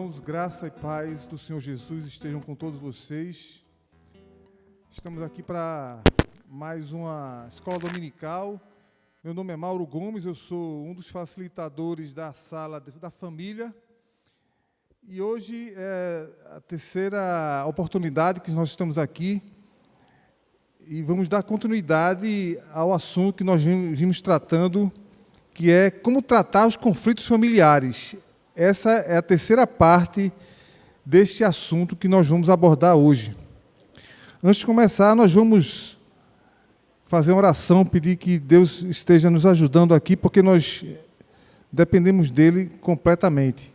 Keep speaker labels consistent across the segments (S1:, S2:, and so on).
S1: Irmãos, graça e paz do Senhor Jesus estejam com todos vocês. Estamos aqui para mais uma escola dominical. Meu nome é Mauro Gomes, eu sou um dos facilitadores da sala da família. E hoje é a terceira oportunidade que nós estamos aqui e vamos dar continuidade ao assunto que nós vimos tratando, que é como tratar os conflitos familiares. Essa é a terceira parte deste assunto que nós vamos abordar hoje. Antes de começar, nós vamos fazer uma oração, pedir que Deus esteja nos ajudando aqui, porque nós dependemos dele completamente.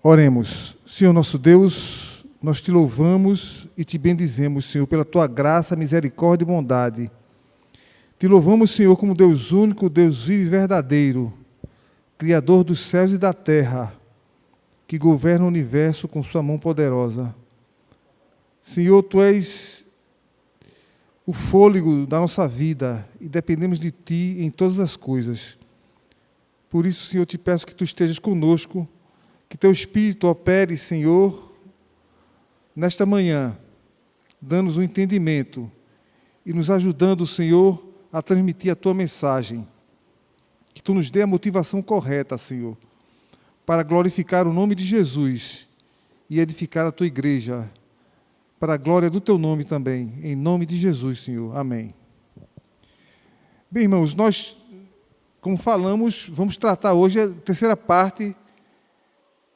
S1: Oremos. Senhor nosso Deus, nós te louvamos e te bendizemos, Senhor, pela tua graça, misericórdia e bondade. Te louvamos, Senhor, como Deus único, Deus vivo e verdadeiro, Criador dos céus e da terra, que governa o universo com sua mão poderosa. Senhor, Tu és o fôlego da nossa vida e dependemos de Ti em todas as coisas. Por isso, Senhor, te peço que Tu estejas conosco, que Teu Espírito opere, Senhor, nesta manhã, dando-nos um entendimento e nos ajudando, Senhor, a transmitir a Tua mensagem. Que Tu nos dê a motivação correta, Senhor, para glorificar o nome de Jesus e edificar a Tua igreja, para a glória do Teu nome também, em nome de Jesus, Senhor. Amém. Bem, irmãos, nós, como falamos, vamos tratar hoje a terceira parte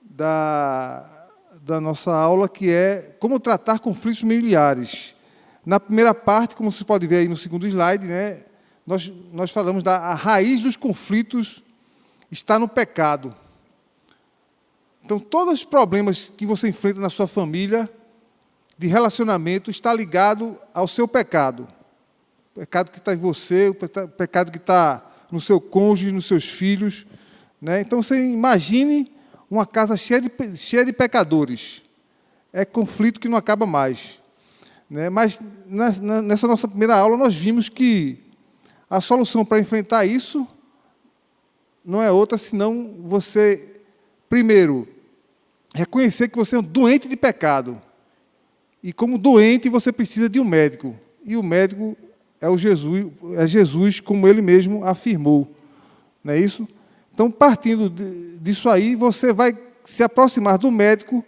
S1: da nossa aula, que é como tratar conflitos familiares. Na primeira parte, como você pode ver aí no segundo slide, né, nós falamos a raiz dos conflitos está no pecado. Então, todos os problemas que você enfrenta na sua família, de relacionamento, está ligado ao seu pecado. O pecado que está em você, o pecado que está no seu cônjuge, nos seus filhos. Né? Então, você imagine uma casa cheia de pecadores. É conflito que não acaba mais. Né? Mas, nessa nossa primeira aula, nós vimos que a solução para enfrentar isso não é outra senão você, primeiro, reconhecer que você é um doente de pecado. E como doente, você precisa de um médico. E o médico é Jesus, como ele mesmo afirmou. Não é isso? Então, partindo disso aí, você vai se aproximar do médico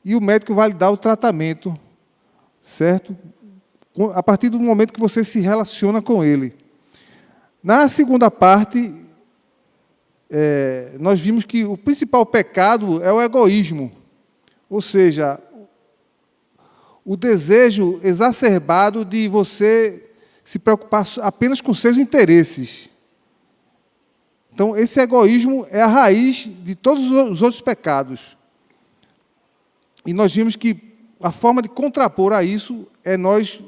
S1: e o médico vai lhe dar o tratamento, certo? A partir do momento que você se relaciona com ele. Na segunda parte, nós vimos que o principal pecado é o egoísmo, ou seja, o desejo exacerbado de você se preocupar apenas com seus interesses. Então, esse egoísmo é a raiz de todos os outros pecados. E nós vimos que a forma de contrapor a isso é nós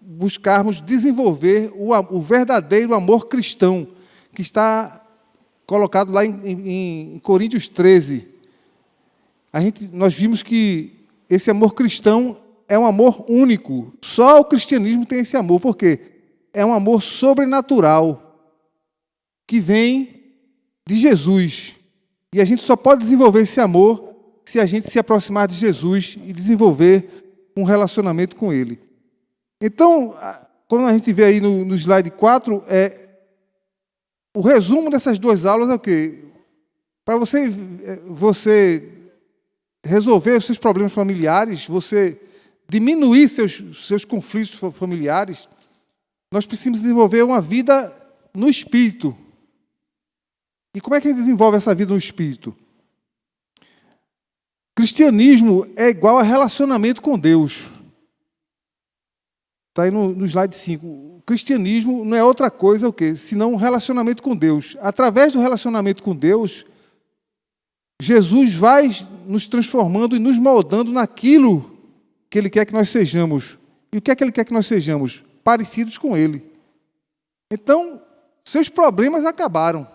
S1: buscarmos desenvolver o verdadeiro amor cristão, que está colocado lá em Coríntios 13. Nós vimos que esse amor cristão é um amor único. Só o cristianismo tem esse amor, porque é um amor sobrenatural, que vem de Jesus. E a gente só pode desenvolver esse amor se a gente se aproximar de Jesus e desenvolver um relacionamento com Ele. Então, quando a gente vê aí no slide 4, o resumo dessas duas aulas é o quê? Para você resolver os seus problemas familiares, você diminuir seus conflitos familiares, nós precisamos desenvolver uma vida no Espírito. E como é que a gente desenvolve essa vida no Espírito? Cristianismo é igual a relacionamento com Deus. Está aí no slide 5. O cristianismo não é outra coisa o quê? Senão um relacionamento com Deus. Através do relacionamento com Deus, Jesus vai nos transformando e nos moldando naquilo que Ele quer que nós sejamos. E o que é que Ele quer que nós sejamos? Parecidos com Ele. Então, seus problemas acabaram.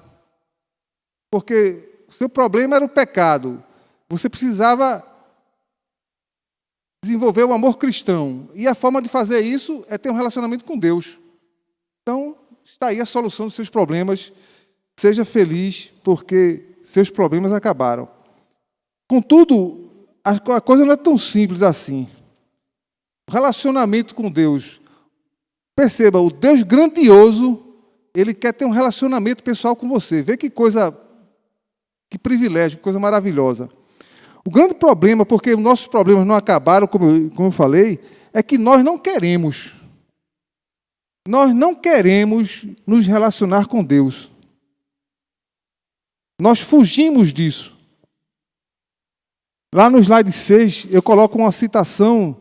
S1: Porque o seu problema era o pecado. Você precisava desenvolver o amor cristão. E a forma de fazer isso é ter um relacionamento com Deus. Então, está aí a solução dos seus problemas seja feliz, porque seus problemas acabaram. Contudo, a coisa não é tão simples assim. O relacionamento com Deus. Perceba, o Deus grandioso, Ele quer ter um relacionamento pessoal com você. Vê que coisa, que privilégio, que coisa maravilhosa. O grande problema, porque os nossos problemas não acabaram, como eu falei, é que nós não queremos. Nós não queremos nos relacionar com Deus. Nós fugimos disso. Lá no slide 6, eu coloco uma citação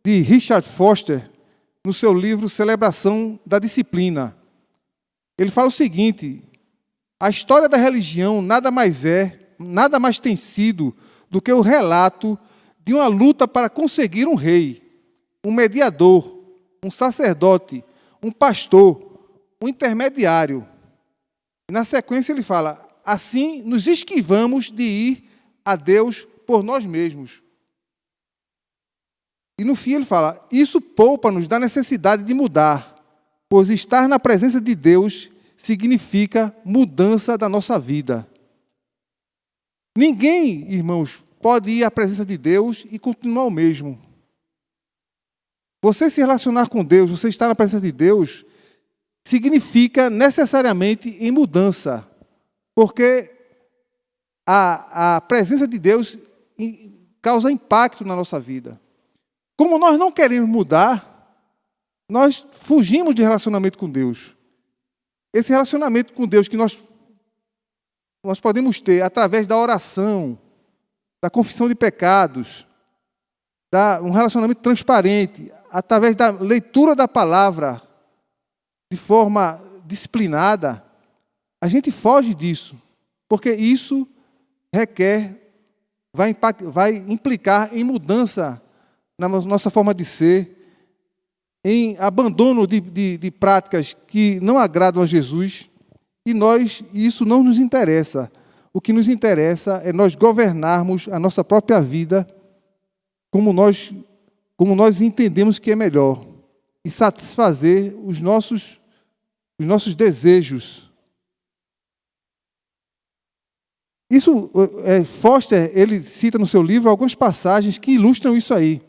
S1: de Richard Foster, no seu livro Celebração da Disciplina. Ele fala o seguinte: a história da religião nada mais tem sido do que o relato de uma luta para conseguir um rei, um mediador, um sacerdote, um pastor, um intermediário. E na sequência ele fala: assim nos esquivamos de ir a Deus por nós mesmos. E no fim ele fala: isso poupa-nos da necessidade de mudar, pois estar na presença de Deus significa mudança da nossa vida. Ninguém, irmãos, pode ir à presença de Deus e continuar o mesmo. Você se relacionar com Deus, você estar na presença de Deus, significa necessariamente em mudança, porque a presença de Deus causa impacto na nossa vida. Como nós não queremos mudar, nós fugimos de relacionamento com Deus. Esse relacionamento com Deus que nós podemos ter através da oração, da confissão de pecados, um relacionamento transparente, através da leitura da palavra de forma disciplinada, a gente foge disso, porque isso vai implicar em mudança na nossa forma de ser, em abandono de práticas que não agradam a Jesus, e isso não nos interessa. O que nos interessa é nós governarmos a nossa própria vida como nós entendemos que é melhor, e satisfazer os nossos desejos. Isso, Foster, ele cita no seu livro algumas passagens que ilustram isso aí.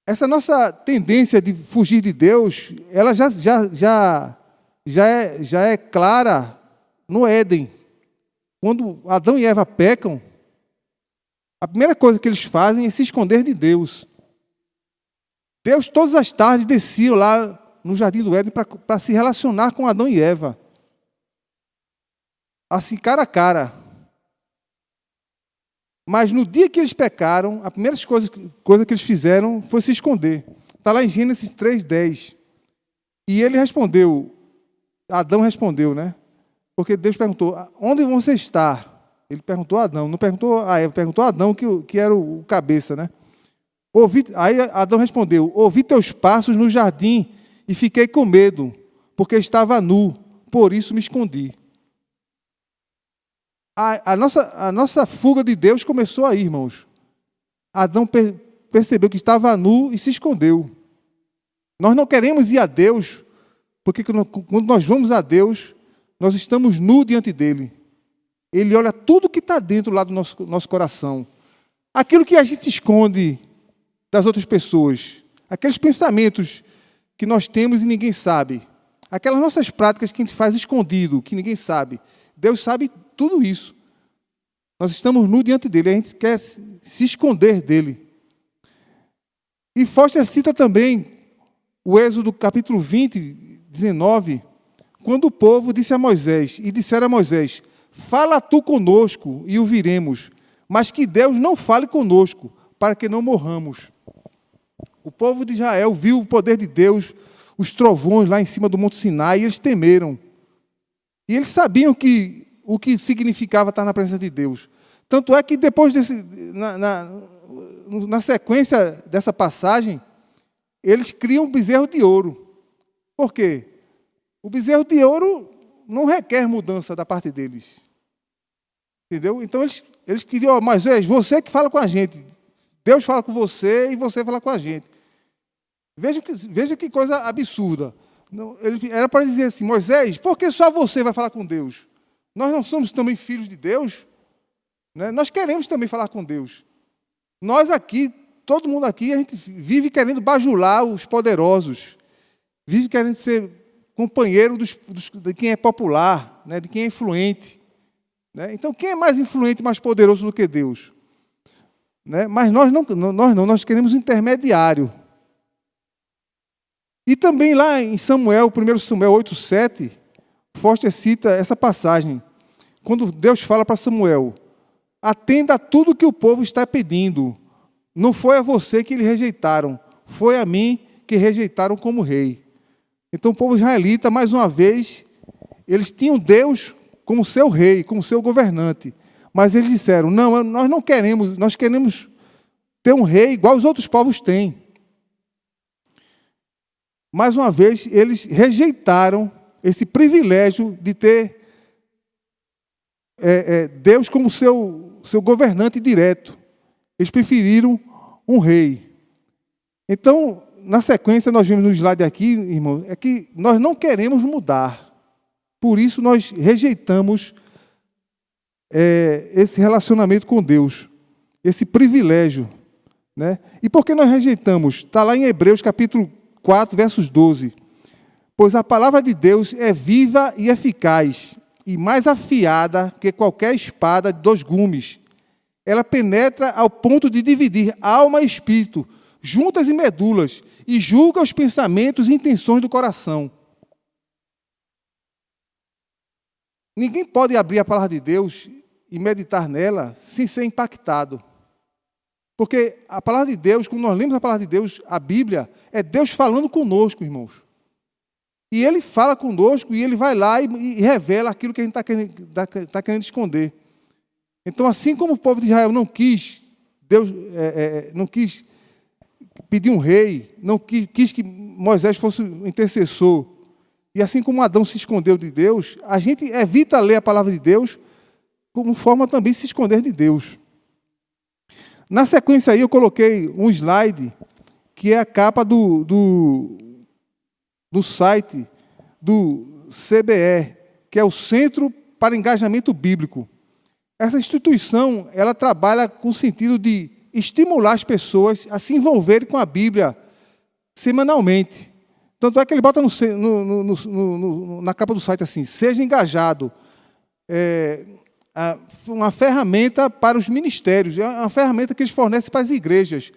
S1: Essa nossa tendência de fugir de Deus, ela já é clara no Éden. Quando Adão e Eva pecam, a primeira coisa que eles fazem é se esconder de Deus. Deus, todas as tardes, descia lá no jardim do Éden para se relacionar com Adão e Eva. Assim, cara a cara. Mas no dia que eles pecaram, a primeira coisa que eles fizeram foi se esconder. Está lá em Gênesis 3:10. E ele respondeu, Adão respondeu, né? Porque Deus perguntou: onde você está? Ele perguntou a Adão, não perguntou a Eva, perguntou a Adão, que era o cabeça, né? Aí Adão respondeu: ouvi teus passos no jardim e fiquei com medo, porque estava nu, por isso me escondi. A nossa fuga de Deus começou aí, irmãos. Adão percebeu que estava nu e se escondeu. Nós não queremos ir a Deus, porque quando nós vamos a Deus, nós estamos nu diante dEle. Ele olha tudo que está dentro lá do nosso coração. Aquilo que a gente esconde das outras pessoas. Aqueles pensamentos que nós temos e ninguém sabe. Aquelas nossas práticas que a gente faz escondido, que ninguém sabe. Deus sabe tudo isso. Nós estamos nu diante dEle. A gente quer se esconder dEle. E Foster cita também o Êxodo capítulo 20, 19, quando o povo disse a Moisés, e disseram a Moisés: fala tu conosco e o viremos, mas que Deus não fale conosco, para que não morramos. O povo de Israel viu o poder de Deus, os trovões lá em cima do Monte Sinai, e eles temeram. E eles sabiam o que significava estar na presença de Deus. Tanto é que depois na sequência dessa passagem, eles criam um bezerro de ouro. Por quê? O bezerro de ouro não requer mudança da parte deles. Entendeu? Então eles queriam: Moisés, você que fala com a gente. Deus fala com você e você fala com a gente. Veja que coisa absurda. Ele era para dizer assim: Moisés, por que só você vai falar com Deus? Nós não somos também filhos de Deus? Né? Nós queremos também falar com Deus. Nós aqui, todo mundo aqui, a gente vive querendo bajular os poderosos, vive querendo ser companheiro de quem é popular, né? De quem é influente. Né? Então, quem é mais influente, mais poderoso do que Deus? Né? Mas nós queremos um intermediário. E também lá em Samuel, 1 Samuel 8,7, Foster cita essa passagem, quando Deus fala para Samuel: atenda a tudo que o povo está pedindo. Não foi a você que eles rejeitaram, foi a mim que rejeitaram como rei. Então o povo israelita, mais uma vez, eles tinham Deus como seu rei, como seu governante. Mas eles disseram: não, nós não queremos, nós queremos ter um rei igual os outros povos têm. Mais uma vez, eles rejeitaram esse privilégio de ter Deus como seu governante direto. Eles preferiram um rei. Então, na sequência, nós vimos no slide aqui, irmão, é que nós não queremos mudar. Por isso, nós rejeitamos esse relacionamento com Deus, esse privilégio. Né? E por que nós rejeitamos? Está lá em Hebreus, capítulo 4, versos 12. Pois a palavra de Deus é viva e eficaz, e mais afiada que qualquer espada de 2 gumes. Ela penetra ao ponto de dividir alma e espírito, juntas e medulas, e julga os pensamentos e intenções do coração. Ninguém pode abrir a palavra de Deus e meditar nela sem ser impactado. Porque a palavra de Deus, quando nós lemos a palavra de Deus, a Bíblia, é Deus falando conosco, irmãos. E Ele fala conosco e Ele vai lá e revela aquilo que a gente está querendo esconder. Então, assim como o povo de Israel não quis, não quis pedir um rei, não quis que Moisés fosse o intercessor, e assim como Adão se escondeu de Deus, a gente evita ler a palavra de Deus como forma também de se esconder de Deus. Na sequência aí eu coloquei um slide que é a capa do site do CBE, que é o Centro para Engajamento Bíblico. Essa instituição, ela trabalha com o sentido de estimular as pessoas a se envolverem com a Bíblia semanalmente. Tanto é que ele bota na capa do site assim: seja engajado. Uma ferramenta para os ministérios, é uma ferramenta que eles fornecem para as igrejas,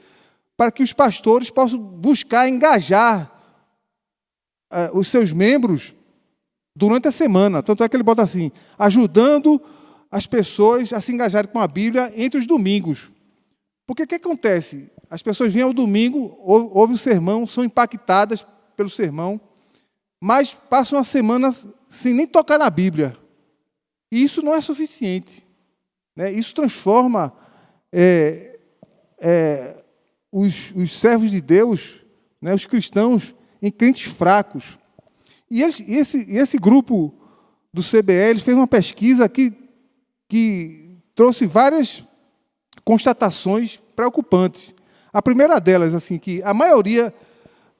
S1: para que os pastores possam buscar engajar os seus membros durante a semana. Tanto é que ele bota assim: ajudando as pessoas a se engajarem com a Bíblia entre os domingos. Porque o que acontece? As pessoas vêm ao domingo, ouvem o sermão, são impactadas pelo sermão, mas passam a semana sem nem tocar na Bíblia. E isso não é suficiente. Né? Isso transforma os servos de Deus, né, os cristãos, em crentes fracos. E esse grupo do CBE fez uma pesquisa que trouxe várias constatações preocupantes. A primeira delas, assim, que a maioria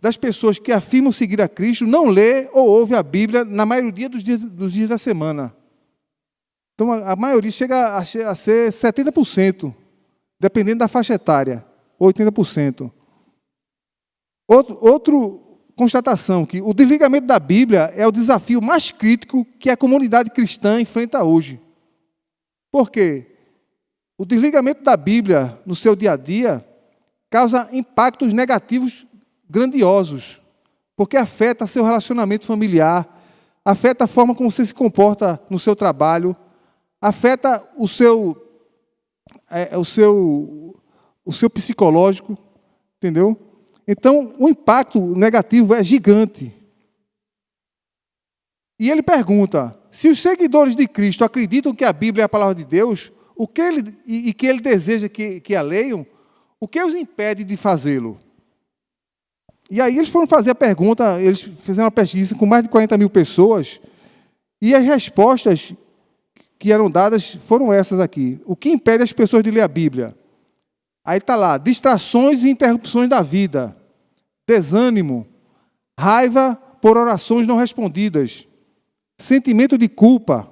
S1: das pessoas que afirmam seguir a Cristo não lê ou ouve a Bíblia na maioria dos dias da semana. Então, a maioria chega a ser 70%, dependendo da faixa etária, 80%. Outra constatação, que o desligamento da Bíblia é o desafio mais crítico que a comunidade cristã enfrenta hoje. Por quê? O desligamento da Bíblia no seu dia a dia causa impactos negativos grandiosos, porque afeta seu relacionamento familiar, afeta a forma como você se comporta no seu trabalho, afeta o seu psicológico, entendeu? Então, o impacto negativo é gigante. E ele pergunta: se os seguidores de Cristo acreditam que a Bíblia é a palavra de Deus, que ele deseja que a leiam, o que os impede de fazê-lo? E aí eles foram fazer a pergunta, eles fizeram uma pesquisa com mais de 40 mil pessoas, e as respostas que eram dadas foram essas aqui. O que impede as pessoas de ler a Bíblia? Aí está lá: distrações e interrupções da vida, desânimo, raiva por orações não respondidas, sentimento de culpa.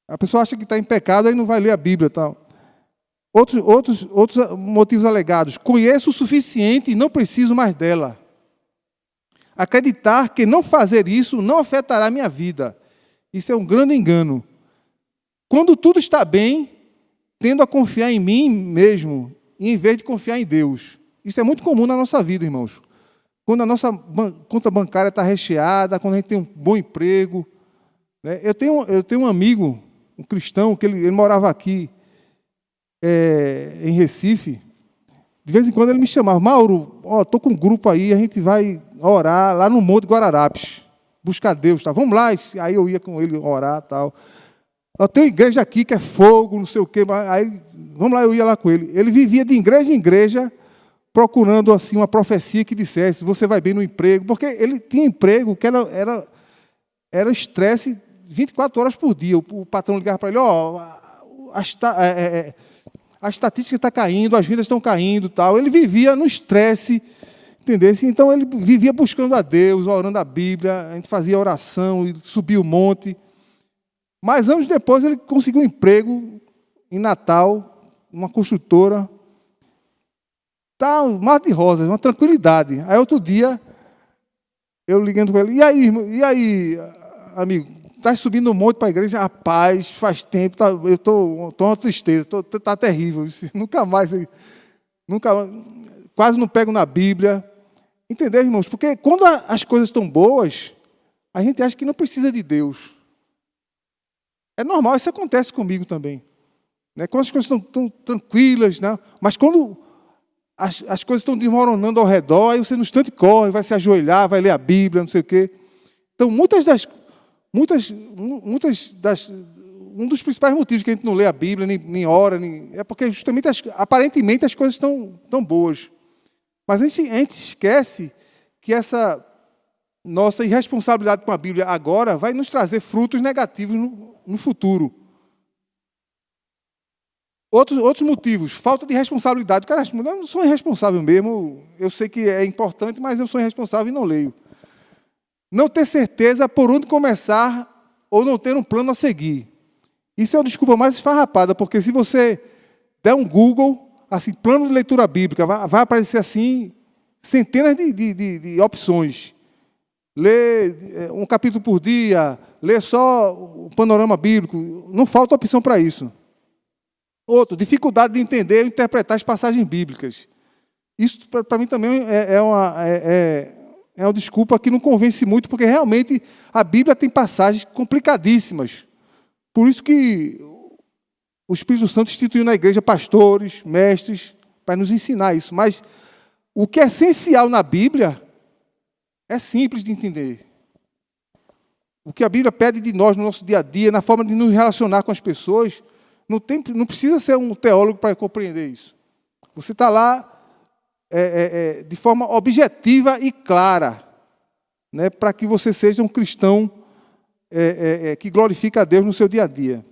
S1: A pessoa acha que está em pecado, aí não vai ler a Bíblia. Tal. Outros motivos alegados. Conheço o suficiente e não preciso mais dela. Acreditar que não fazer isso não afetará a minha vida. Isso é um grande engano. Quando tudo está bem, tendo a confiar em mim mesmo, em vez de confiar em Deus. Isso é muito comum na nossa vida, irmãos. Quando a nossa conta bancária está recheada, quando a gente tem um bom emprego. Né? Eu tenho um amigo, um cristão, que ele morava aqui, em Recife. De vez em quando ele me chamava, Mauro, estou com um grupo aí, a gente vai orar lá no Monte Guararapes, buscar Deus. Tá? Vamos lá, aí eu ia com ele orar tal. Eu tenho igreja aqui que é fogo, não sei o quê, aí vamos lá, eu ia lá com ele. Ele vivia de igreja em igreja, procurando assim uma profecia que dissesse, você vai bem no emprego, porque ele tinha emprego que era estresse 24 horas por dia. O patrão ligava para ele, a estatística está caindo, as vendas estão caindo, tal. Ele vivia no estresse, entendeu? Então ele vivia buscando a Deus, orando a Bíblia, a gente fazia oração, subia o monte. Mas anos depois ele conseguiu um emprego em Natal, uma construtora. Tá um mar de rosas, uma tranquilidade. Aí outro dia, eu ligando com ele, e aí, amigo, está subindo um monte para a igreja? Rapaz, faz tempo, eu estou uma tristeza, está terrível. Quase não pego na Bíblia. Entendeu, irmãos? Porque quando as coisas estão boas, a gente acha que não precisa de Deus. É normal, isso acontece comigo também. Né? Quando as coisas estão tranquilas, né? Mas quando as coisas estão desmoronando ao redor, aí você no instante corre, vai se ajoelhar, vai ler a Bíblia, não sei o quê. Então, um dos principais motivos que a gente não lê a Bíblia, nem ora, é porque justamente, aparentemente, as coisas estão tão boas. Mas a gente esquece que essa nossa irresponsabilidade com a Bíblia agora vai nos trazer frutos negativos no futuro. Outros motivos, falta de responsabilidade. Cara, eu não sou irresponsável mesmo, eu sei que é importante, mas eu sou irresponsável e não leio. Não ter certeza por onde começar ou não ter um plano a seguir. Isso é uma desculpa mais esfarrapada, porque se você der um Google, assim, plano de leitura bíblica, vai aparecer assim centenas de opções. Ler um capítulo por dia, ler só o panorama bíblico, não falta opção para isso. Outro, dificuldade de entender ou interpretar as passagens bíblicas. Isso, para mim, também é uma desculpa que não convence muito, porque realmente a Bíblia tem passagens complicadíssimas. Por isso que o Espírito Santo instituiu na igreja pastores, mestres, para nos ensinar isso. Mas o que é essencial na Bíblia é simples de entender. O que a Bíblia pede de nós no nosso dia a dia, na forma de nos relacionar com as pessoas, não precisa ser um teólogo para compreender isso. Você está lá de forma objetiva e clara, né, para que você seja um cristão que glorifica a Deus no seu dia a dia.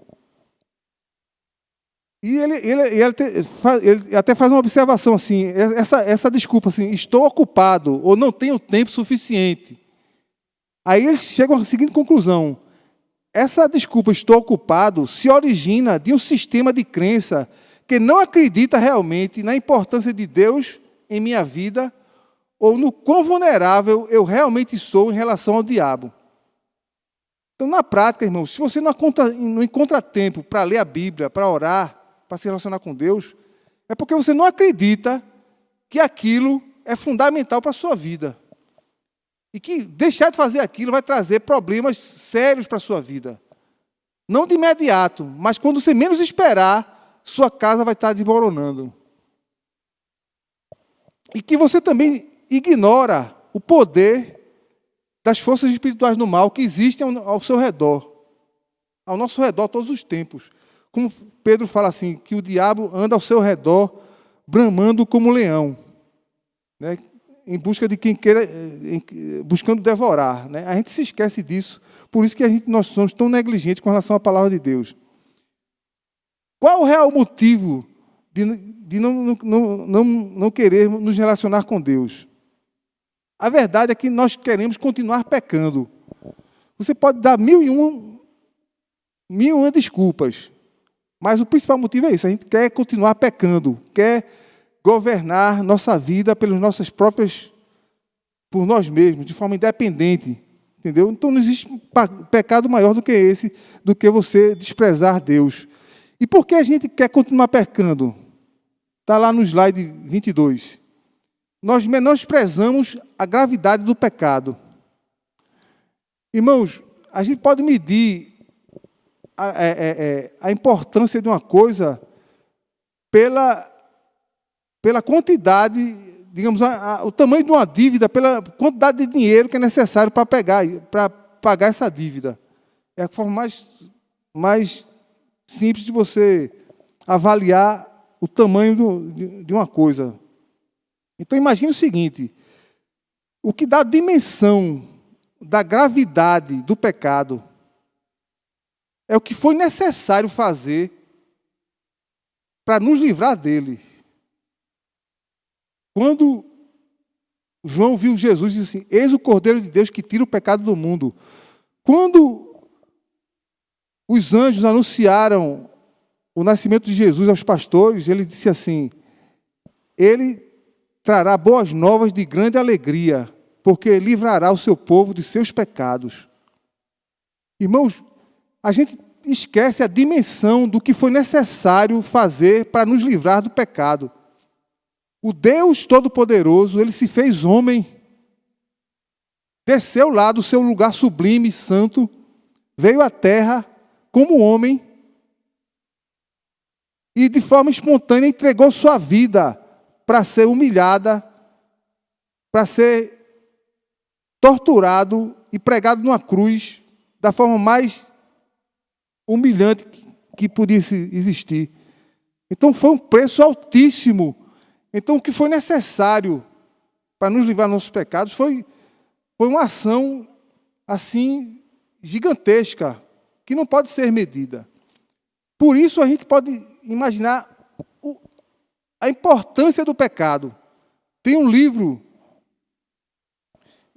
S1: E ele até faz uma observação assim, essa desculpa assim, estou ocupado ou não tenho tempo suficiente. Aí eles chegam à seguinte conclusão: essa desculpa, estou ocupado, se origina de um sistema de crença que não acredita realmente na importância de Deus em minha vida ou no quão vulnerável eu realmente sou em relação ao diabo. Então, na prática, irmãos, se você não encontra tempo para ler a Bíblia, para orar, para se relacionar com Deus, é porque você não acredita que aquilo é fundamental para a sua vida. E que deixar de fazer aquilo vai trazer problemas sérios para a sua vida. Não de imediato, mas quando você menos esperar, sua casa vai estar desmoronando. E que você também ignora o poder das forças espirituais do mal que existem ao seu redor. Ao nosso redor, todos os tempos. Como Pedro fala assim, que o diabo anda ao seu redor, bramando como leão, né? Em busca de quem queira, buscando devorar. Né? A gente se esquece disso, por isso que nós somos tão negligentes com relação à palavra de Deus. Qual é o real motivo de não querer nos relacionar com Deus? A verdade é que nós queremos continuar pecando. Você pode dar mil e uma desculpas, mas o principal motivo é isso: a gente quer continuar pecando, quer governar nossa vida pelas nossas próprias, por nós mesmos, de forma independente, entendeu? Então não existe pecado maior do que esse, do que você desprezar Deus. E por que a gente quer continuar pecando? Está lá no slide 22. Nós menosprezamos a gravidade do pecado. Irmãos, a gente pode medir a importância de uma coisa pela quantidade, digamos, o tamanho de uma dívida, pela quantidade de dinheiro que é necessário para pagar essa dívida. É a forma mais simples de você avaliar o tamanho de uma coisa. Então, imagine o seguinte: o que dá a dimensão da gravidade do pecado é o que foi necessário fazer para nos livrar dele. Quando João viu Jesus, disse assim: eis o Cordeiro de Deus que tira o pecado do mundo. Quando os anjos anunciaram o nascimento de Jesus aos pastores, ele disse assim: ele trará boas novas de grande alegria, porque livrará o seu povo de seus pecados. Irmãos, a gente esquece a dimensão do que foi necessário fazer para nos livrar do pecado. O Deus Todo-Poderoso, ele se fez homem, desceu lá do seu lugar sublime e santo, veio à terra como homem e de forma espontânea entregou sua vida para ser humilhada, para ser torturado e pregado numa cruz da forma mais humilhante que pudesse existir. Então foi um preço altíssimo. Então o que foi necessário para nos livrar dos nossos pecados foi uma ação assim gigantesca, que não pode ser medida. Por isso a gente pode imaginar a importância do pecado. Tem um livro,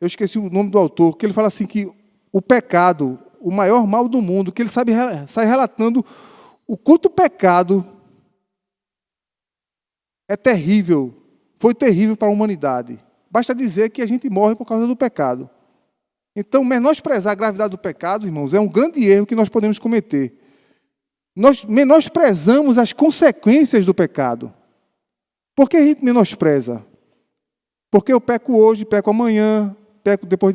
S1: eu esqueci o nome do autor, que ele fala assim que o pecado, o maior mal do mundo, que ele sai relatando o quanto o pecado é terrível, foi terrível para a humanidade. Basta dizer que a gente morre por causa do pecado. Então, menosprezar a gravidade do pecado, irmãos, é um grande erro que nós podemos cometer. Nós menosprezamos as consequências do pecado. Por que a gente menospreza? Porque eu peco hoje, peco amanhã, peco depois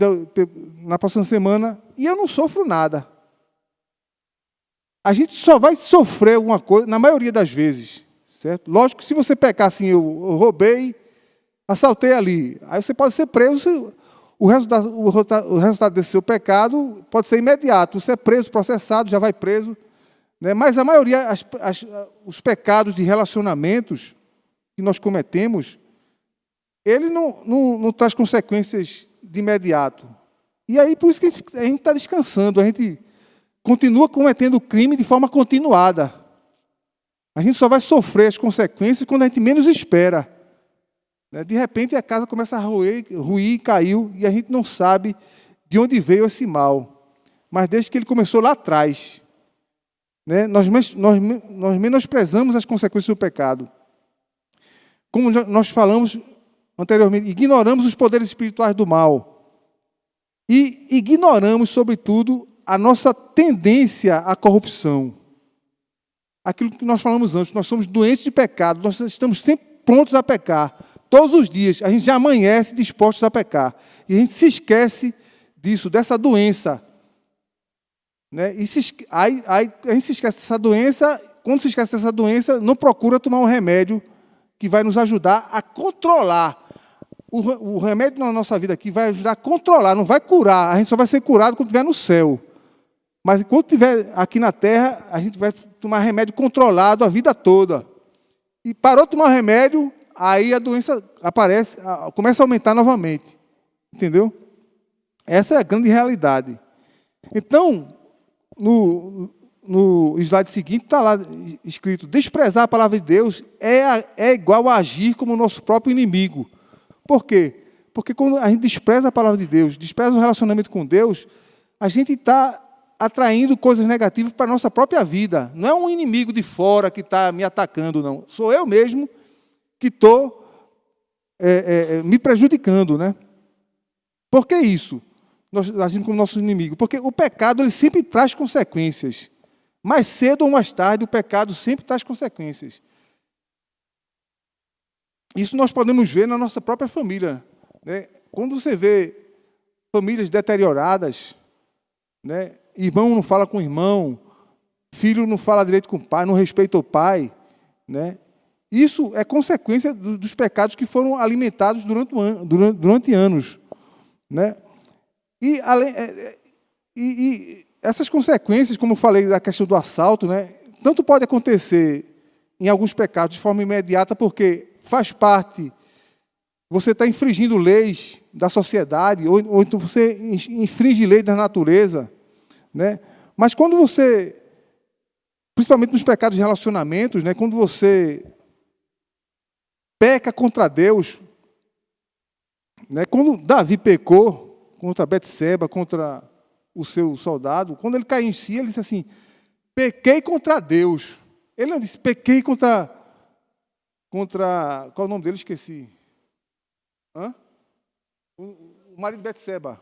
S1: na próxima semana, e eu não sofro nada. A gente só vai sofrer alguma coisa, na maioria das vezes, certo? Lógico que se você pecar assim, eu roubei, assaltei ali, aí você pode ser preso, o resultado desse seu pecado pode ser imediato, você é preso, processado, já vai preso, né? Mas a maioria, os pecados de relacionamentos que nós cometemos, ele não traz consequências de imediato. E aí, por isso que a gente está descansando, a gente continua cometendo crime de forma continuada. A gente só vai sofrer as consequências quando a gente menos espera. De repente, a casa começa a ruir, caiu, e a gente não sabe de onde veio esse mal. Mas desde que ele começou lá atrás, nós menosprezamos as consequências do pecado. Como nós falamos anteriormente, ignoramos os poderes espirituais do mal. E ignoramos, sobretudo, a nossa tendência à corrupção. Aquilo que nós falamos antes, nós somos doentes de pecado, nós estamos sempre prontos a pecar. Todos os dias, a gente já amanhece dispostos a pecar. E a gente se esquece disso, dessa doença. E a gente se esquece dessa doença. Quando se esquece dessa doença, não procura tomar um remédio que vai nos ajudar a controlar. O remédio na nossa vida aqui vai ajudar a controlar, não vai curar. A gente só vai ser curado quando estiver no céu. Mas quando estiver aqui na terra, a gente vai tomar remédio controlado a vida toda. E parou de tomar o remédio, aí a doença aparece, começa a aumentar novamente. Entendeu? Essa é a grande realidade. Então, no slide seguinte, está lá escrito: desprezar a palavra de Deus é igual a agir como o nosso próprio inimigo. Por quê? Porque quando a gente despreza a palavra de Deus, despreza o relacionamento com Deus, a gente está atraindo coisas negativas para a nossa própria vida. Não é um inimigo de fora que está me atacando, não. Sou eu mesmo que estou me prejudicando, né? Por que isso? Nós agimos como nosso inimigo. Porque o pecado ele sempre traz consequências. Mais cedo ou mais tarde, o pecado sempre traz consequências. Isso nós podemos ver na nossa própria família, né? Quando você vê famílias deterioradas, né? Irmão não fala com irmão, filho não fala direito com o pai, não respeita o pai, né? Isso é consequência dos pecados que foram alimentados durante anos, né? E essas consequências, como eu falei da questão do assalto, né? Tanto pode acontecer em alguns pecados de forma imediata, porque faz parte, você está infringindo leis da sociedade, ou então você infringe leis da natureza, né? Mas quando você, principalmente nos pecados de relacionamentos, né? Quando você peca contra Deus, né? Quando Davi pecou contra Betseba, contra o seu soldado, quando ele caiu em si, ele disse assim, pequei contra Deus. Ele não disse, pequei contra qual é o nome dele? Esqueci. O marido de Betseba.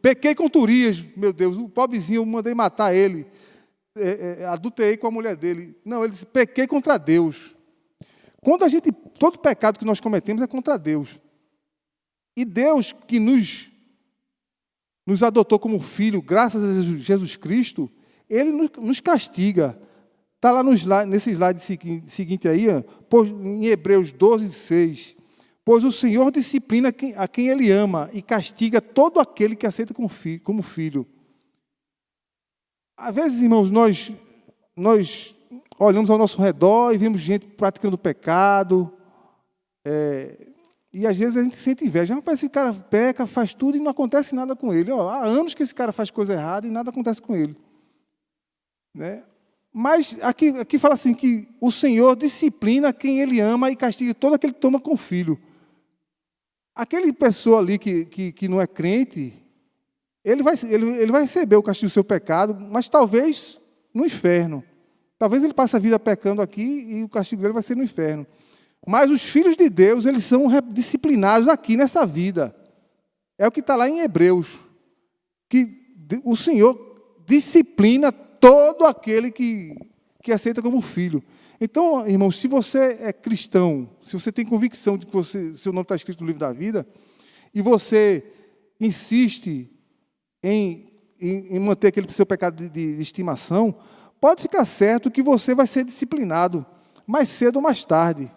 S1: Pequei contra Urias, meu Deus, o pobrezinho, eu mandei matar ele. Adulterei com a mulher dele. Não, ele disse, pequei contra Deus. Todo pecado que nós cometemos é contra Deus. E Deus que nos adotou como filho, graças a Jesus Cristo, Ele nos castiga. Está lá nesse slide seguinte aí, em Hebreus 12, 6. Pois o Senhor disciplina a quem Ele ama e castiga todo aquele que aceita como filho. Às vezes, irmãos, nós olhamos ao nosso redor e vemos gente praticando pecado, e às vezes a gente sente inveja. Rapaz, esse cara peca, faz tudo e não acontece nada com ele. Há anos que esse cara faz coisa errada e nada acontece com ele, né? Mas aqui fala assim, que o Senhor disciplina quem Ele ama e castiga todo aquele que toma com filho. Aquele pessoa ali que não é crente, ele vai receber o castigo do seu pecado, mas talvez no inferno. Talvez ele passe a vida pecando aqui e o castigo dele vai ser no inferno. Mas os filhos de Deus, eles são disciplinados aqui nessa vida. É o que está lá em Hebreus. Que o Senhor disciplina todo aquele que aceita como filho. Então, irmão, se você é cristão, se você tem convicção de que seu nome está escrito no livro da vida, e você insiste em manter aquele seu pecado de estimação, pode ficar certo que você vai ser disciplinado, mais cedo ou mais tarde.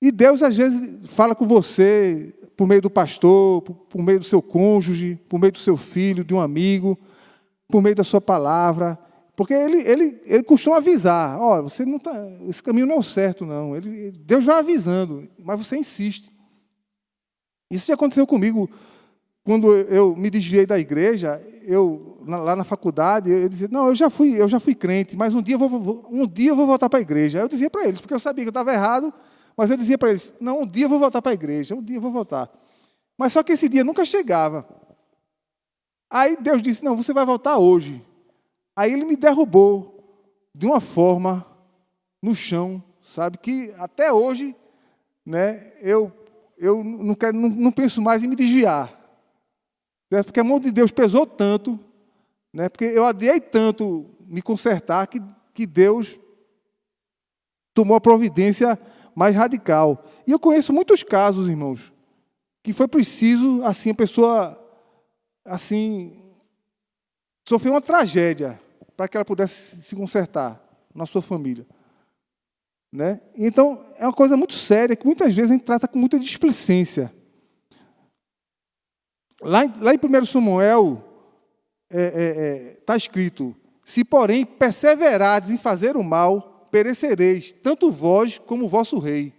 S1: E Deus, às vezes, fala com você por meio do pastor, por meio do seu cônjuge, por meio do seu filho, de um amigo, por meio da sua palavra, porque ele costuma avisar, olha, você não tá, esse caminho não é o certo, não. Deus vai avisando, mas você insiste. Isso já aconteceu comigo, quando eu me desviei da igreja, lá na faculdade, eu dizia, não, eu já fui crente, mas um dia eu vou voltar para a igreja. Aí eu dizia para eles, porque eu sabia que eu estava errado, mas eu dizia para eles, não, um dia eu vou voltar para a igreja, um dia eu vou voltar. Mas só que esse dia nunca chegava. Aí Deus disse, não, você vai voltar hoje. Aí Ele me derrubou de uma forma no chão, sabe, que até hoje, né, eu não penso mais em me desviar. Porque a mão de Deus pesou tanto, né, porque eu adiei tanto me consertar, que Deus tomou a providência mais radical. E eu conheço muitos casos, irmãos, que foi preciso, assim, a pessoa, assim, sofreu uma tragédia para que ela pudesse se consertar na sua família, né? Então, é uma coisa muito séria, que muitas vezes a gente trata com muita displicência. Lá em 1 Samuel, está escrito, se, porém, perseverardes em fazer o mal, perecereis, tanto vós como o vosso rei.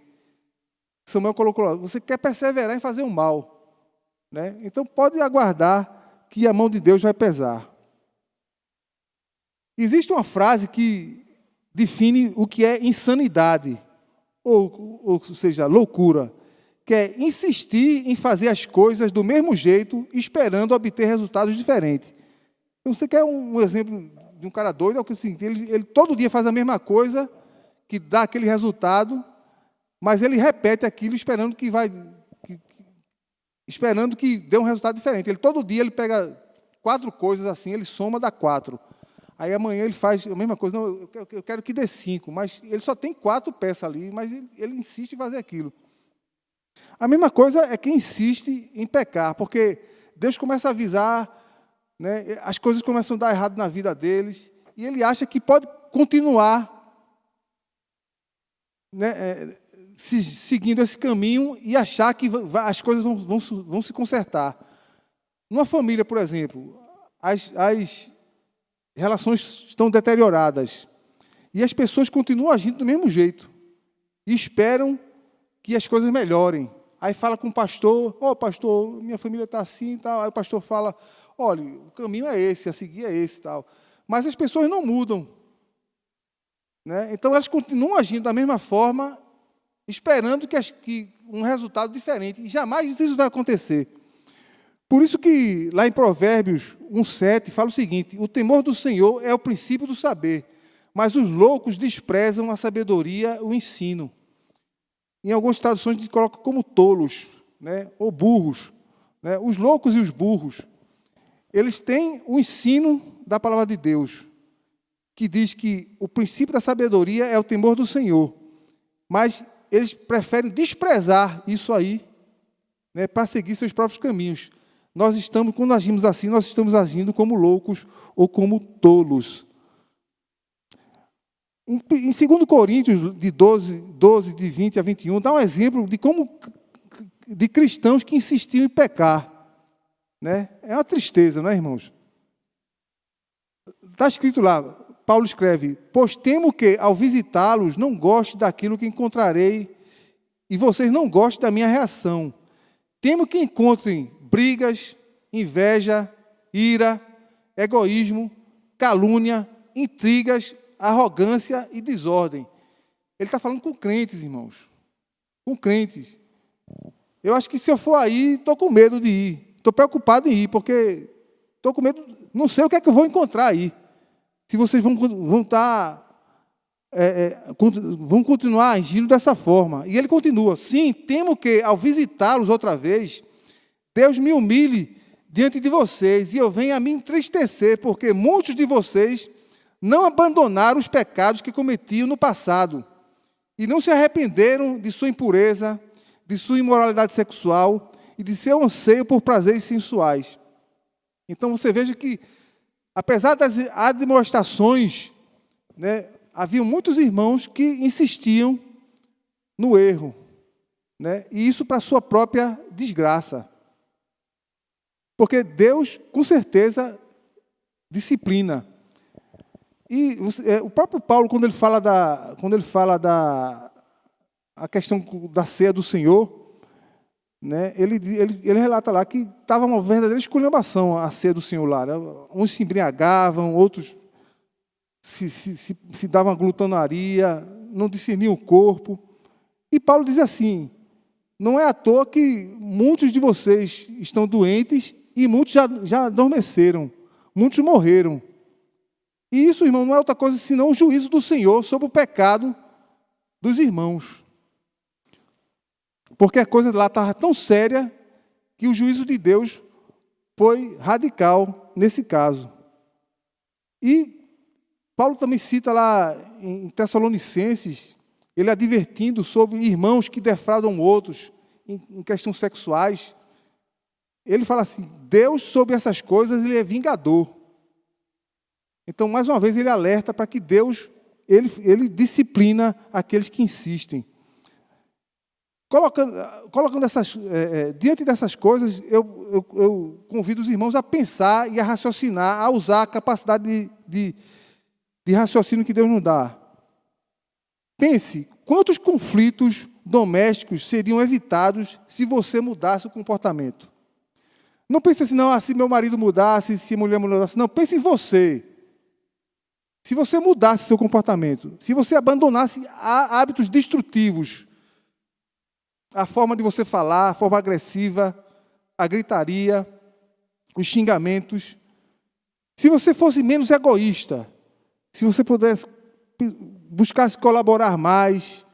S1: Samuel colocou lá, você quer perseverar em fazer o mal, né? Então, pode aguardar que a mão de Deus vai pesar. Existe uma frase que define o que é insanidade, ou seja, loucura, que é insistir em fazer as coisas do mesmo jeito, esperando obter resultados diferentes. Então, você quer um exemplo de um cara doido? É o que assim, ele todo dia faz a mesma coisa, que dá aquele resultado, mas ele repete aquilo esperando esperando que dê um resultado diferente. Todo dia ele pega 4 coisas assim, ele soma, dá 4. Aí amanhã ele faz a mesma coisa. Não, eu quero que dê 5, mas ele só tem 4 peças ali, mas ele insiste em fazer aquilo. A mesma coisa é quem insiste em pecar, porque Deus começa a avisar, né, as coisas começam a dar errado na vida deles, e ele acha que pode continuar, né, seguindo esse caminho e achar que as coisas vão se consertar. Numa família, por exemplo, as relações estão deterioradas e as pessoas continuam agindo do mesmo jeito e esperam que as coisas melhorem. Aí fala com o pastor: pastor, minha família está assim e tal. Aí o pastor fala: olha, o caminho é esse, a seguir é esse e tal. Mas as pessoas não mudam, né? Então elas continuam agindo da mesma forma, esperando que um resultado diferente. E jamais isso vai acontecer. Por isso que lá em Provérbios 1,7 fala o seguinte: o temor do Senhor é o princípio do saber, mas os loucos desprezam a sabedoria, o ensino. Em algumas traduções a gente coloca como tolos, né, ou burros, né? Os loucos e os burros, eles têm o ensino da palavra de Deus, que diz que o princípio da sabedoria é o temor do Senhor, mas eles preferem desprezar isso aí, né, para seguir seus próprios caminhos. Quando agimos assim, nós estamos agindo como loucos ou como tolos. Em 2 Coríntios, de 12, de 20 a 21, dá um exemplo de cristãos que insistiam em pecar, né? É uma tristeza, não é, irmãos? Está escrito lá, Paulo escreve: pois temo que, ao visitá-los, não goste daquilo que encontrarei, e vocês não gostem da minha reação. Temo que encontrem brigas, inveja, ira, egoísmo, calúnia, intrigas, arrogância e desordem. Ele está falando com crentes, irmãos. Com crentes. Eu acho que se eu for aí, estou com medo de ir. Estou preocupado em ir, porque estou com medo, não sei o que é que eu vou encontrar aí. Se vocês vão continuar agindo dessa forma. E ele continua: sim, temo que, ao visitá-los outra vez, Deus me humilhe diante de vocês, e eu venha a me entristecer, porque muitos de vocês não abandonaram os pecados que cometiam no passado, e não se arrependeram de sua impureza, de sua imoralidade sexual e de seu anseio por prazeres sensuais. Então você veja que, apesar das admoestações, né, havia muitos irmãos que insistiam no erro, né, e isso para a sua própria desgraça. Porque Deus, com certeza, disciplina. E o próprio Paulo, quando ele fala a questão da ceia do Senhor, né, ele relata lá que estava uma verdadeira esculhambação a ceia do Senhor lá, né? Uns se embriagavam, outros se davam glutonaria, não discerniam o corpo. E Paulo diz assim: não é à toa que muitos de vocês estão doentes e muitos já adormeceram, muitos morreram. E isso, irmão, não é outra coisa senão o juízo do Senhor sobre o pecado dos irmãos. Porque a coisa lá estava tão séria que o juízo de Deus foi radical nesse caso. E Paulo também cita lá em Tessalonicenses, ele advertindo sobre irmãos que defraudam outros em questões sexuais. Ele fala assim: Deus, sobre essas coisas, ele é vingador. Então, mais uma vez, ele alerta para que Deus, ele disciplina aqueles que insistem. Colocando diante dessas coisas, eu convido os irmãos a pensar e a raciocinar, a usar a capacidade de raciocínio que Deus nos dá. Pense, quantos conflitos domésticos seriam evitados se você mudasse o comportamento? Não pense assim: não, se meu marido mudasse, se a mulher mudasse. Não, pense em você. Se você mudasse seu comportamento, se você abandonasse hábitos destrutivos, a forma de você falar, a forma agressiva, a gritaria, os xingamentos. Se você fosse menos egoísta, se você pudesse buscasse colaborar mais,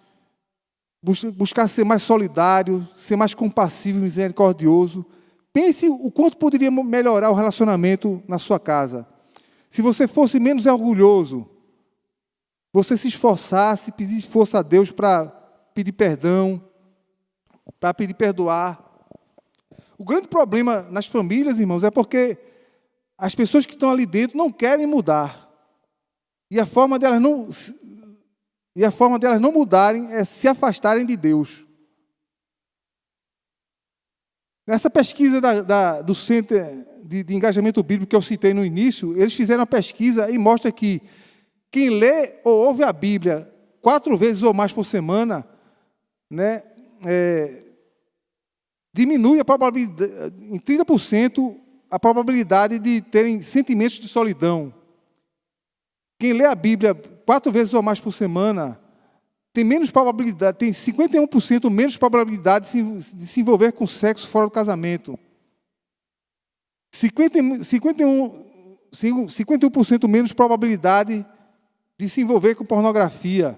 S1: buscasse ser mais solidário, ser mais compassivo e misericordioso, pense o quanto poderia melhorar o relacionamento na sua casa. Se você fosse menos orgulhoso, você se esforçasse, pedisse força a Deus para pedir perdão, para pedir perdoar. O grande problema nas famílias, irmãos, é porque as pessoas que estão ali dentro não querem mudar. E a forma delas não mudarem é se afastarem de Deus. Nessa pesquisa do Centro de Engajamento Bíblico que eu citei no início, eles fizeram uma pesquisa e mostra que quem lê ou ouve a Bíblia 4 vezes ou mais por semana, né, diminui a probabilidade, em 30% a probabilidade de terem sentimentos de solidão. Quem lê a Bíblia 4 vezes ou mais por semana tem menos probabilidade, tem 51% menos probabilidade de se envolver com sexo fora do casamento. 51% menos probabilidade de se envolver com pornografia.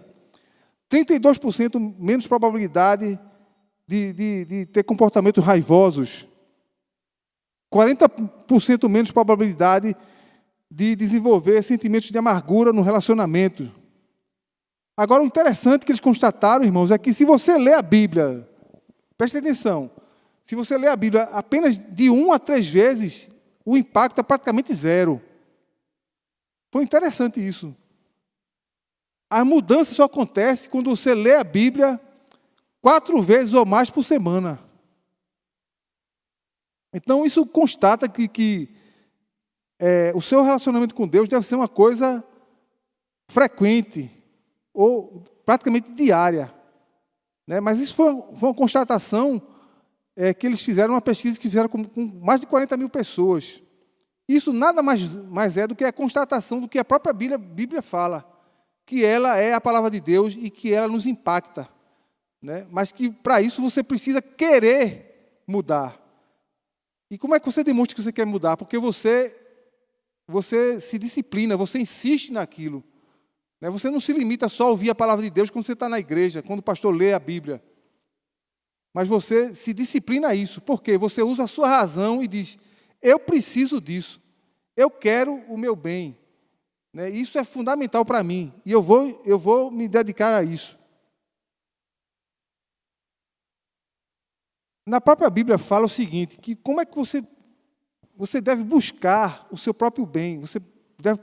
S1: 32% menos probabilidade de ter comportamentos raivosos. 40% menos probabilidade de desenvolver sentimentos de amargura no relacionamento. Agora, o interessante que eles constataram, irmãos, é que se você lê a Bíblia, preste atenção, se você lê a Bíblia apenas de 1 a 3 vezes, o impacto é praticamente zero. Foi interessante isso. A mudança só acontece quando você lê a Bíblia 4 vezes ou mais por semana. Então, isso constata que o seu relacionamento com Deus deve ser uma coisa frequente, ou praticamente diária. Né? Mas isso foi uma constatação que eles fizeram, uma pesquisa que fizeram com mais de 40 mil pessoas. Isso nada mais é do que a constatação do que a própria Bíblia fala, que ela é a palavra de Deus e que ela nos impacta. Né? Mas que para isso você precisa querer mudar. E como é que você demonstra que você quer mudar? Porque você se disciplina, você insiste naquilo. Né? Você não se limita só a ouvir a palavra de Deus quando você está na igreja, quando o pastor lê a Bíblia. Mas você se disciplina a isso. Porque você usa a sua razão e diz, eu preciso disso. Eu quero o meu bem. Né? Isso é fundamental para mim. E eu vou me dedicar a isso. Na própria Bíblia fala o seguinte, que como é que você deve buscar o seu próprio bem, você deve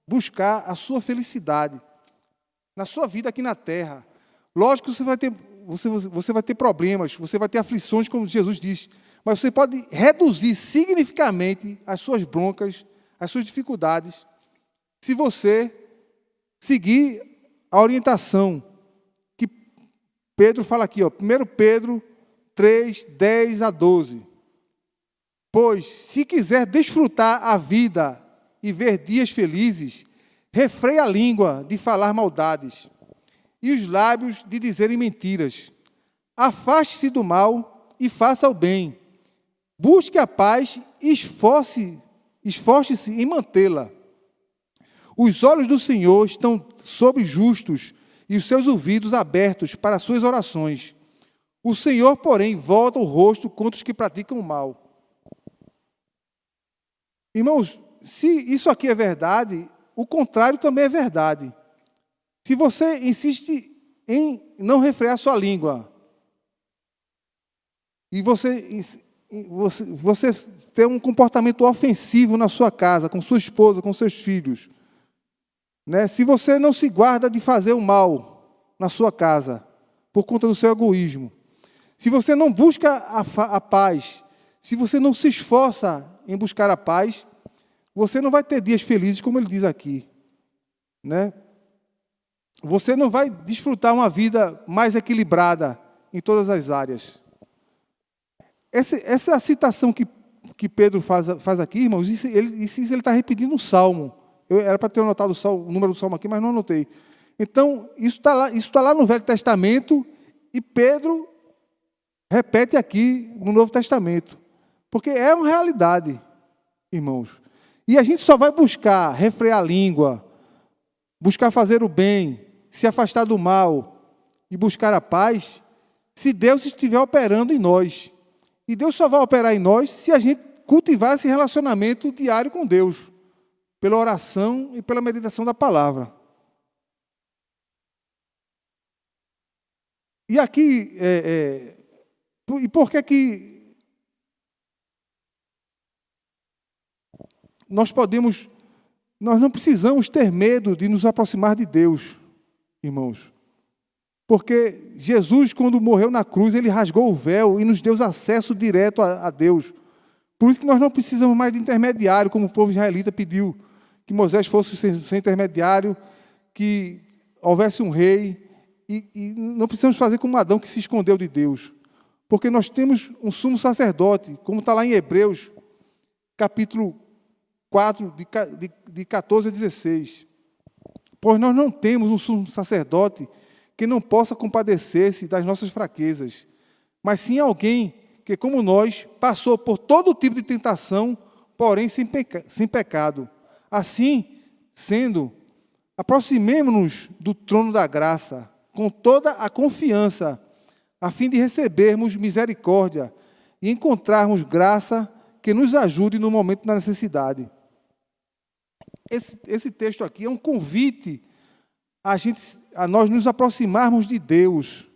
S1: buscar a sua felicidade na sua vida aqui na terra. Lógico que você vai ter problemas, você vai ter aflições, como Jesus disse, mas você pode reduzir significativamente as suas broncas, as suas dificuldades, se você seguir a orientação que Pedro fala aqui, 1 Pedro 3, 10 a 12. Pois, se quiser desfrutar a vida e ver dias felizes, refreie a língua de falar maldades e os lábios de dizerem mentiras. Afaste-se do mal e faça o bem. Busque a paz e esforce-se em mantê-la. Os olhos do Senhor estão sobre justos e os seus ouvidos abertos para as suas orações. O Senhor, porém, volta o rosto contra os que praticam o mal. Irmãos, se isso aqui é verdade, o contrário também é verdade. Se você insiste em não refrear sua língua, e você ter um comportamento ofensivo na sua casa, com sua esposa, com seus filhos, né? Se você não se guarda de fazer o mal na sua casa, por conta do seu egoísmo, se você não busca a paz, se você não se esforça em buscar a paz, você não vai ter dias felizes, como ele diz aqui. Né? Você não vai desfrutar uma vida mais equilibrada em todas as áreas. Essa citação que Pedro faz aqui, irmãos, isso ele está repetindo um salmo. Era para ter anotado o número do salmo aqui, mas não anotei. Então, isso está lá no Velho Testamento, E Pedro repete aqui no Novo Testamento, porque é uma realidade, irmãos. E a gente só vai buscar refrear a língua, buscar fazer o bem, se afastar do mal e buscar a paz, se Deus estiver operando em nós. E Deus só vai operar em nós se a gente cultivar esse relacionamento diário com Deus, pela oração e pela meditação da palavra. E aqui, e por que nós não precisamos ter medo de nos aproximar de Deus, irmãos. Porque Jesus, quando morreu na cruz, ele rasgou o véu e nos deu acesso direto a Deus. Por isso que nós não precisamos mais de intermediário, como o povo israelita pediu, que Moisés fosse seu intermediário, que houvesse um rei, e não precisamos fazer como Adão, que se escondeu de Deus. Porque nós temos um sumo sacerdote, como está lá em Hebreus, capítulo 4, de 14 a 16. Pois nós não temos um sumo sacerdote que não possa compadecer-se das nossas fraquezas, mas sim alguém que, como nós, passou por todo tipo de tentação, porém sem pecado. Assim, sendo, aproximemo-nos do trono da graça, com toda a confiança, a fim de recebermos misericórdia e encontrarmos graça que nos ajude no momento da necessidade. Esse texto aqui é um convite a nós nos aproximarmos de Deus,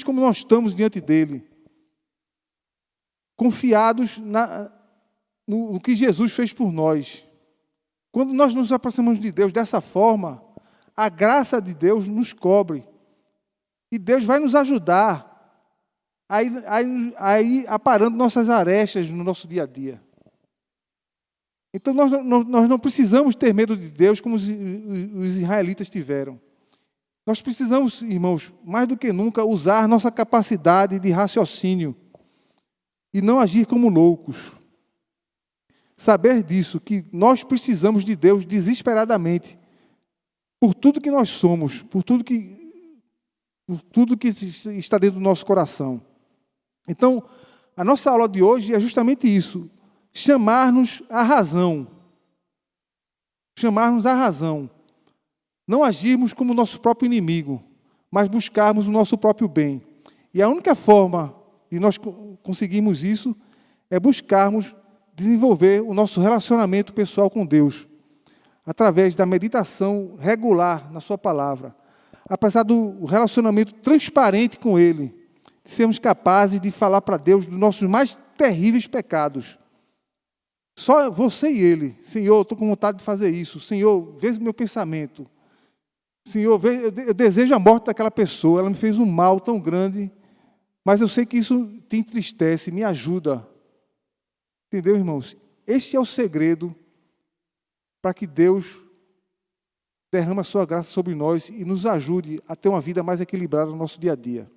S1: como nós estamos diante dele, confiados no que Jesus fez por nós. Quando nós nos aproximamos de Deus dessa forma, a graça de Deus nos cobre. E Deus vai nos ajudar a ir aparando nossas arestas no nosso dia a dia. Então, nós não precisamos ter medo de Deus como os israelitas tiveram. Nós precisamos, irmãos, mais do que nunca, usar nossa capacidade de raciocínio e não agir como loucos. Saber disso, que nós precisamos de Deus desesperadamente, por tudo que nós somos, por tudo que está dentro do nosso coração. Então, a nossa aula de hoje é justamente isso, chamar-nos à razão. Chamar-nos à razão. Não agirmos como nosso próprio inimigo, mas buscarmos o nosso próprio bem. E a única forma de nós conseguirmos isso é buscarmos desenvolver o nosso relacionamento pessoal com Deus, através da meditação regular na sua palavra, apesar do relacionamento transparente com Ele, de sermos capazes de falar para Deus dos nossos mais terríveis pecados. Só você e Ele. Senhor, estou com vontade de fazer isso. Senhor, vê meu pensamento. Senhor, eu desejo a morte daquela pessoa, ela me fez um mal tão grande, mas eu sei que isso te entristece, me ajuda. Entendeu, irmãos? Este é o segredo para que Deus derrame a sua graça sobre nós e nos ajude a ter uma vida mais equilibrada no nosso dia a dia.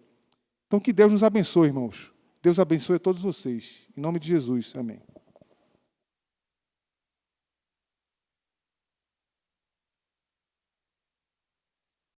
S1: Então, que Deus nos abençoe, irmãos. Deus abençoe a todos vocês. Em nome de Jesus. Amém.